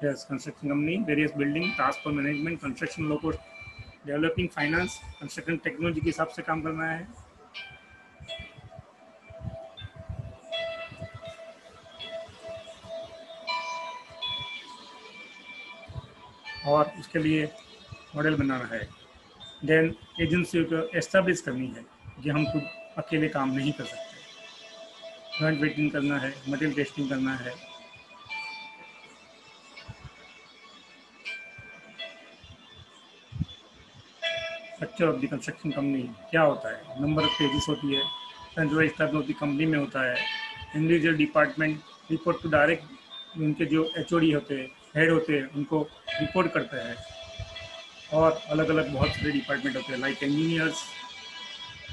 Yes, construction company, various building, task for management, construction low cost, developing finance, construction technology के हिसाब से काम करना है। और उसके लिए मॉडल बनाना है। देन एजेंसी को एस्टेब्लिश करनी है कि हम खुद अकेले काम नहीं कर सकते। जॉइंट वेटिंग करना है, मटेरियल टेस्टिंग करना है। Structure of the construction company क्या होता है? नंबर ऑफ पेजेस होती है, centralise staff of the company में होता है। Individual department report to direct उनके जो एचओडी होते हैं, हेड होते हैं, उनको रिपोर्ट करते हैं। और अलग अलग बहुत सारे डिपार्टमेंट होते हैं, like engineers,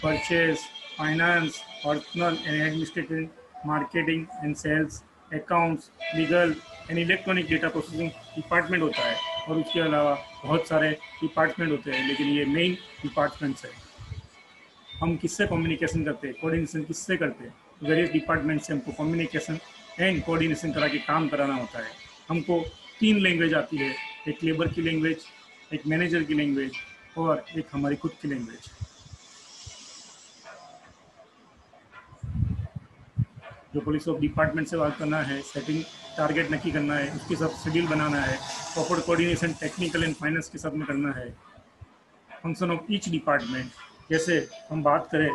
purchase, finance, personal and administrative, marketing and sales, accounts, legal and electronic data processing department होता है। और उसके अलावा बहुत सारे डिपार्टमेंट होते हैं, लेकिन ये मेन डिपार्टमेंट्स है। हम किससे कम्युनिकेशन करते हैं, कोऑर्डिनेशन किससे करते हैं? वेरियस डिपार्टमेंट से हमको कम्युनिकेशन एंड कोऑर्डिनेशन करा के काम कराना होता है। हमको 3 लैंग्वेज आती है, एक लेबर की लैंग्वेज, एक मैनेजर की लैंग्वेज और एक हमारी खुद की लैंग्वेज। जो पुलिस ऑफ डिपार्टमेंट से बात करना है, सेटिंग टारगेट नक्की करना है, उसके साथ शेड्यूल बनाना है, proper coordination technical and finance के साथ में करना है। फंक्शन ऑफ ईच डिपार्टमेंट, जैसे हम बात करें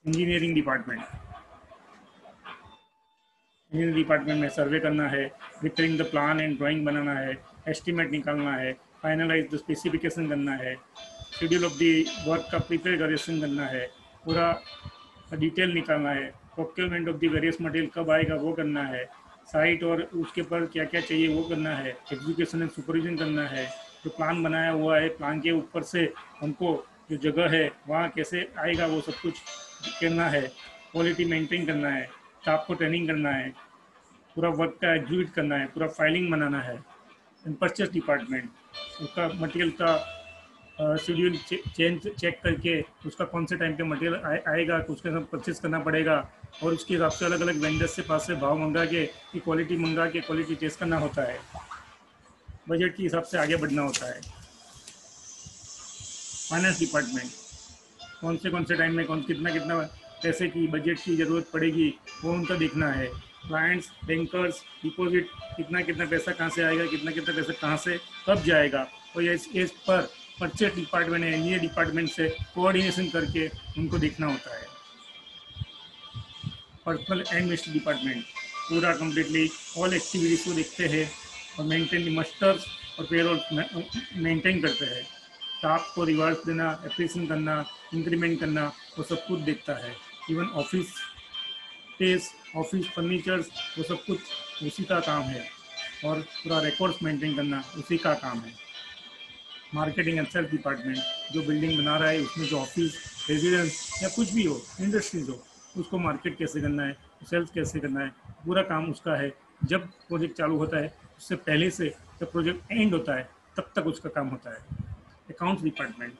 इंजीनियरिंग डिपार्टमेंट, इंजीनियरिंग डिपार्टमेंट में सर्वे करना है, preparing the plan and drawing बनाना है, एस्टिमेट निकालना है, फाइनलाइज द स्पेसिफिकेशन करना है, शेड्यूल ऑफ द वर्क का प्रिपेरेशन करना है, पूरा डिटेल निकालना है, procurement of the various material कब आएगा वो करना है, साइट और उसके पर क्या क्या चाहिए वो करना है, एग्जीक्यूशन एंड सुपरविजन करना है, जो प्लान बनाया हुआ है प्लान के ऊपर से हमको जो जगह है वहाँ कैसे आएगा वो सब कुछ करना है, क्वालिटी मेंटेन करना है, स्टाफ को ट्रेनिंग करना है, पूरा वर्क का एग्जीक्यूट करना है, पूरा फाइलिंग बनाना है। परचेस डिपार्टमेंट, उसका मटेरियल का शेड्यूल चेक करके उसका कौन से टाइम पे मटेरियल आएगा, उसके साथ परचेस करना पड़ेगा और उसके हिसाब से अलग अलग वेंडर्स से पास से भाव मंगा के कि क्वालिटी मंगा के क्वालिटी टेस्ट करना होता है। बजट के हिसाब से आगे बढ़ना होता है। फाइनेंस डिपार्टमेंट, कौन से टाइम में कौन कितना कितना पैसे की बजट की ज़रूरत पड़ेगी वो उनका देखना है। क्लाइंट्स, बैंकर्स, डिपॉजिट, कितना कितना पैसा कहाँ से आएगा, कितना कितना पैसा कहाँ से कब जाएगा, और ये इस पर परचेज डिपार्टमेंट है, इंजीनियर डिपार्टमेंट से कोऑर्डिनेशन करके उनको देखना होता है। पर्सनल एंड वेस्ट डिपार्टमेंट पूरा कम्प्लीटली ऑल एक्टिविटीज़ को देखते हैं और मेंटेन मस्टर्स और पेरोल मेंटेन करते हैं। स्टाफ को रिवार्ड्स देना, एप्रिसिएशन करना, इंक्रीमेंट करना, वो सब कुछ देखता है। Even office space, office furnitures, वो सब कुछ उसी का काम है और पूरा रिकॉर्ड्स मेंटेन करना उसी का काम है। मार्केटिंग एंड सेल्स डिपार्टमेंट, जो बिल्डिंग बना रहा है उसमें जो ऑफिस, रेजिडेंस या कुछ भी हो, इंडस्ट्रीज हो, उसको मार्केट कैसे करना है, सेल्स कैसे करना है, पूरा काम उसका है। जब प्रोजेक्ट चालू होता है उससे पहले से जब प्रोजेक्ट एंड होता है तब तक उसका काम होता है। अकाउंट्स डिपार्टमेंट,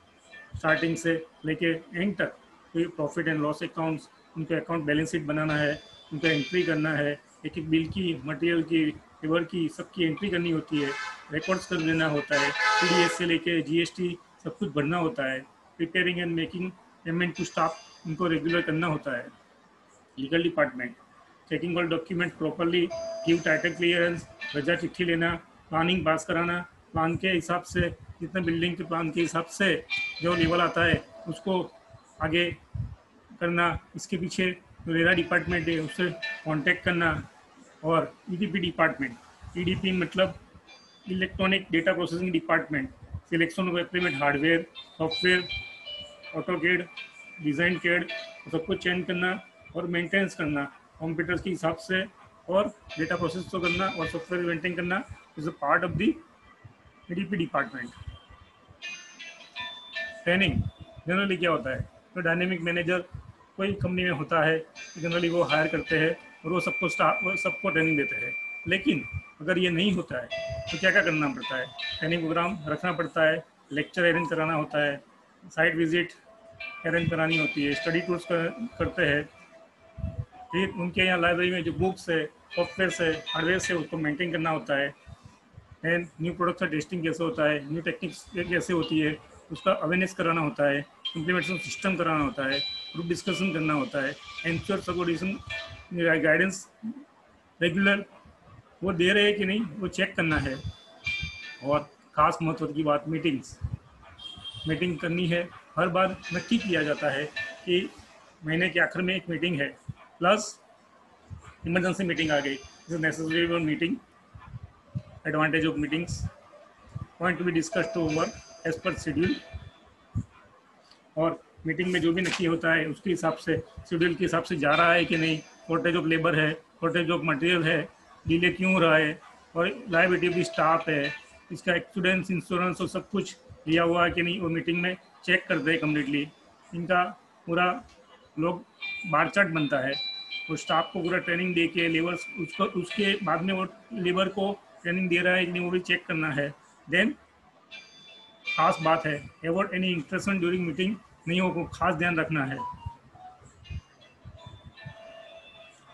स्टार्टिंग से लेके एंड तक कोई प्रॉफिट एंड लॉस अकाउंट्स, उनके अकाउंट बैलेंस शीट बनाना है, उनका एंट्री करना है, एक एक बिल की, मटेरियल की, लेबर की, सबकी एंट्री करनी होती है, रिकॉर्ड्स कर लेना होता है, टीडीएस से लेके जीएसटी सब कुछ भरना होता है। Preparing and making payment to staff, उनको रेगुलर करना होता है। Legal department, checking all document properly, give title clearance, रजा चिट्ठी लेना, प्लानिंग पास कराना, प्लान के हिसाब से जितना बिल्डिंग के प्लान के हिसाब से जो लेवल आता है उसको आगे करना। इसके पीछे जो रेरा डिपार्टमेंट है उससे कांटेक्ट करना। और ईडीपी डिपार्टमेंट, ईडीपी मतलब electronic data processing department, selection of implement hardware, software, AutoCAD, design CAD, सब कुछ चेंज करना और मेंटेनेंस करना कंप्यूटर्स के हिसाब से, और डेटा प्रोसेस तो करना और सॉफ्टवेयर मेंटेन करना is a part of the EDP department. Training generally क्या होता है, तो डायनेमिक मैनेजर कोई कंपनी में होता है, जनरली वो हायर करते हैं और वो सबको ट्रेनिंग देते हैं। लेकिन अगर ये नहीं होता है तो क्या क्या करना पड़ता है? ट्रेनिंग प्रोग्राम रखना पड़ता है, लेक्चर अरेंज कराना होता है, साइट विजिट अरेंज करानी होती है, स्टडी टूर्स करते हैं, फिर उनके यहाँ लाइब्रेरी में जो बुक्स है, सॉफ्टवेयर है, हार्डवेयर है, उसको मेंटेन करना होता है। एंड न्यू प्रोडक्ट का टेस्टिंग कैसे होता है, न्यू टेक्निक्स कैसे होती है, उसका अवेयरनेस कराना होता है, इम्प्लीमेंटेशन सिस्टम कराना होता है, ग्रुप डिस्कशन करना होता है, एंश्योर सबऑर्डिनेशन गाइडेंस रेगुलर वो दे रहे हैं कि नहीं वो चेक करना है। और ख़ास महत्व की बात, मीटिंग करनी है। हर बार नक्की किया जाता है कि महीने के आखिर में एक मीटिंग है, प्लस इमरजेंसी मीटिंग आ गई, is necessary for meeting, advantage of meetings, point to be discuss to work as per schedule. और मीटिंग में जो भी नक्की होता है उसके हिसाब से, शेड्यूल के हिसाब से जा रहा है कि नहीं, शॉर्टेज ऑफ लेबर है, शॉर्टेज ऑफ मटेरियल है, डिले क्यों हो रहा है, और लाइबिलिटी भी स्टाफ है, इसका एक्सीडेंस इंश्योरेंस और सब कुछ लिया हुआ है कि नहीं, वो मीटिंग में चेक करते हैं कम्प्लीटली। इनका पूरा लोग बार चार्ट बनता है, और स्टाफ को पूरा ट्रेनिंग दे के लेबर्स उसको उसके बाद में वो लेबर को ट्रेनिंग दे रहा है कि नहीं वो भी चेक करना है। देन खास बात है, avoid any interruption during meeting, नहीं हो को खास ध्यान रखना है।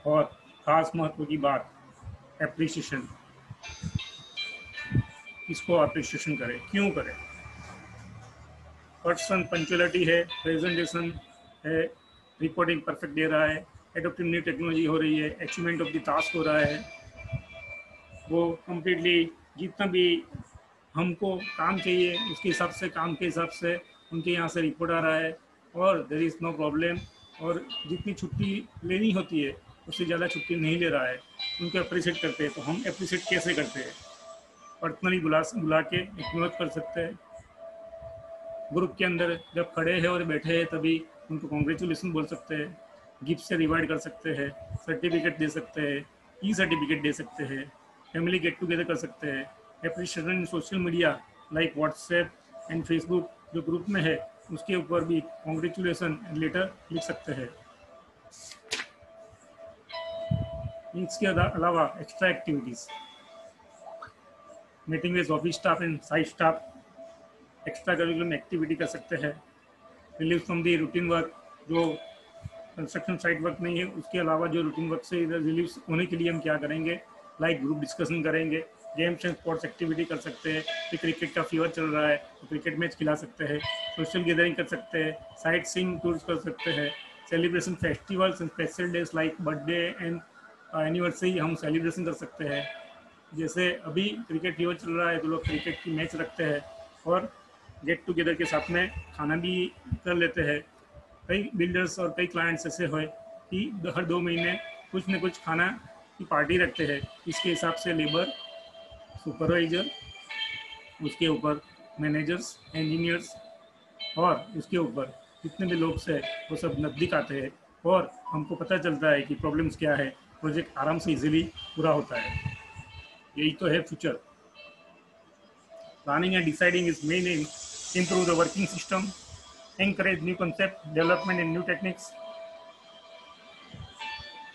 और खास महत्व की बात, एप्रिसिएशन, किसको अप्रिशिएशन करें, क्यों करें। पर्सन पंचुअलिटी है, प्रेजेंटेशन है, रिपोर्टिंग परफेक्ट दे रहा है, एडोप्टिंग न्यू टेक्नोलॉजी हो रही है, अचीवमेंट ऑफ द टास्क हो रहा है, वो कम्प्लीटली जितना भी हमको काम चाहिए उसके हिसाब से, काम के हिसाब से उनके यहाँ से रिपोर्ट आ रहा है, और देयर इज़ नो प्रॉब्लम। और जितनी छुट्टी लेनी होती है उससे ज़्यादा छुट्टी नहीं ले रहा है, उनको अप्रिशिएट करते हैं। तो हम अप्रिशिएट कैसे करते हैं, पर्सनली बुला के एक्नॉलेज कर सकते हैं। ग्रुप के अंदर जब खड़े हैं और बैठे हैं तभी उनको कॉन्ग्रेचुलेसन बोल सकते हैं, गिफ्ट से रिवार्ड कर सकते हैं, सर्टिफिकेट दे सकते हैं, ई सर्टिफिकेट दे सकते हैं, फैमिली गेट टुगेदर कर सकते हैं। Appreciation in social media like WhatsApp and Facebook जो ग्रुप में है उसके ऊपर भी कॉन्ग्रेचुलेसन लेटर लिख सकते हैं। इसके अलावा extra activities, meeting with office staff and site staff, extra curriculum activity कर सकते हैं। Relieve from the routine work, जो कंस्ट्रक्शन साइट वर्क नहीं है उसके अलावा जो रूटीन वर्क से रिलीव होने के लिए हम क्या करेंगे, लाइक ग्रुप डिस्कशन करेंगे, गेम्स एंड स्पोर्ट्स एक्टिविटी कर सकते हैं। फिर क्रिकेट का फीवर चल रहा है तो क्रिकेट मैच खिला सकते हैं, सोशल गैदरिंग कर सकते हैं, साइट सीइंग टूर्स कर सकते हैं, celebration festivals and special days like birthday and anniversary हम सेलिब्रेशन कर सकते हैं। जैसे अभी क्रिकेट फीवर चल रहा है तो लोग क्रिकेट की मैच रखते हैं, और गेट टुगेदर के साथ में खाना भी कर लेते हैं। कई बिल्डर्स और कई क्लाइंट्स ऐसे हुए कि हर 2 महीने कुछ न कुछ खाना की पार्टी रखते हैं। इसके हिसाब से लेबर, सुपरवाइजर, उसके ऊपर मैनेजर्स, इंजीनियर्स, और उसके ऊपर जितने भी लोग से वो सब नज़दीक आते हैं, और हमको पता चलता है कि प्रॉब्लम्स क्या है, प्रोजेक्ट आराम से इजीली पूरा होता है। यही तो है future. Planning and deciding is main M, improve the working system, encourage new concept development and new techniques।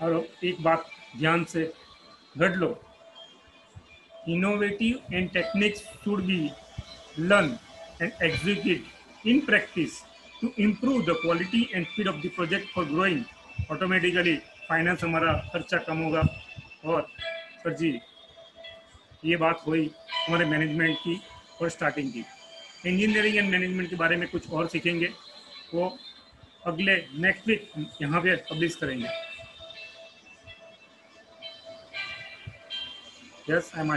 और एक बात ध्यान से गढ़ लो, innovative and techniques should be learned and executed in practice to improve the quality and speed of the project for growing। Automatically finance हमारा खर्चा कम होगा। और सर जी, ये बात हुई हमारे मैनेजमेंट की और स्टार्टिंग की। इंजीनियरिंग एंड मैनेजमेंट के बारे में कुछ और सीखेंगे, वो अगले नेक्स्ट वीक यहाँ पे पब्लिश करेंगे। Yes, I am